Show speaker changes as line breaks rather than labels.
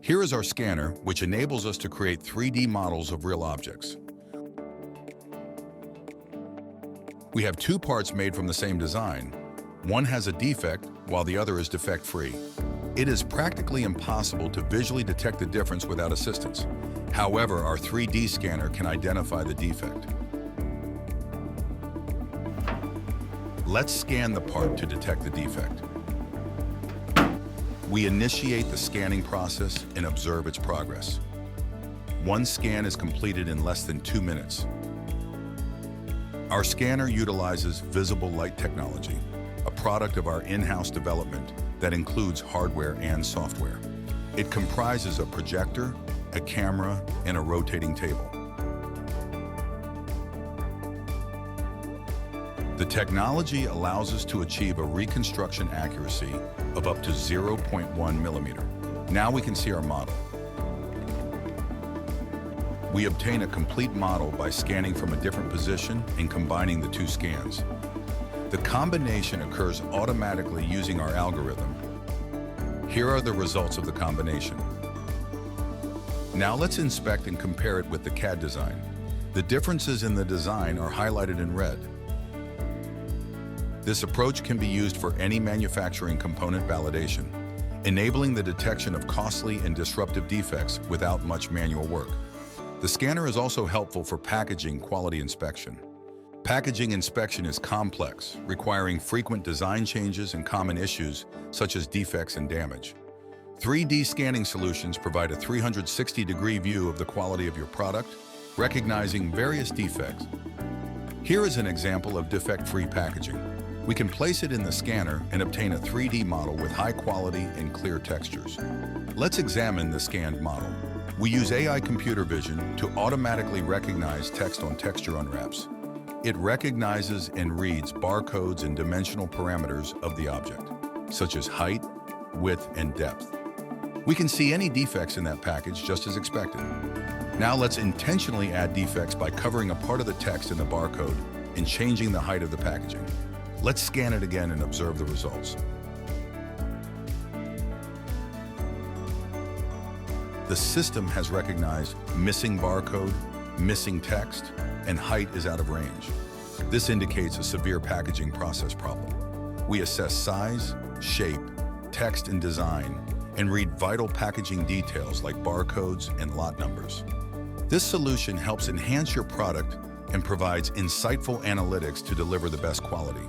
Here is our scanner, which enables us to create 3D models of real objects. We have two parts made from the same design. One has a defect, while the other is defect-free. It is practically impossible to visually detect the difference without assistance. However, our 3D scanner can identify the defect. Let's scan the part to detect the defect. We initiate the scanning process and observe its progress. One scan is completed in less than 2 minutes. Our scanner utilizes visible light technology, a product of our in-house development that includes hardware and software. It comprises a projector, a camera, and a rotating table. The technology allows us to achieve a reconstruction accuracy of up to 0.1 millimeter. Now we can see our model. We obtain a complete model by scanning from a different position and combining the two scans. The combination occurs automatically using our algorithm. Here are the results of the combination. Now let's inspect and compare it with the CAD design. The differences in the design are highlighted in red. This approach can be used for any manufacturing component validation, enabling the detection of costly and disruptive defects without much manual work. The scanner is also helpful for packaging quality inspection. Packaging inspection is complex, requiring frequent design changes and common issues such as defects and damage. 3D scanning solutions provide a 360-degree view of the quality of your product, recognizing various defects. Here is an example of defect-free packaging. We can place it in the scanner and obtain a 3D model with high quality and clear textures. Let's examine the scanned model. We use AI computer vision to automatically recognize text on texture unwraps. It recognizes and reads barcodes and dimensional parameters of the object, such as height, width, and depth. We can see any defects in that package just as expected. Now let's intentionally add defects by covering a part of the text in the barcode and changing the height of the packaging. Let's scan it again and observe the results. The system has recognized missing barcode, missing text, and height is out of range. This indicates a severe packaging process problem. We assess size, shape, text, and design, and read vital packaging details like barcodes and lot numbers. This solution helps enhance your product and provides insightful analytics to deliver the best quality.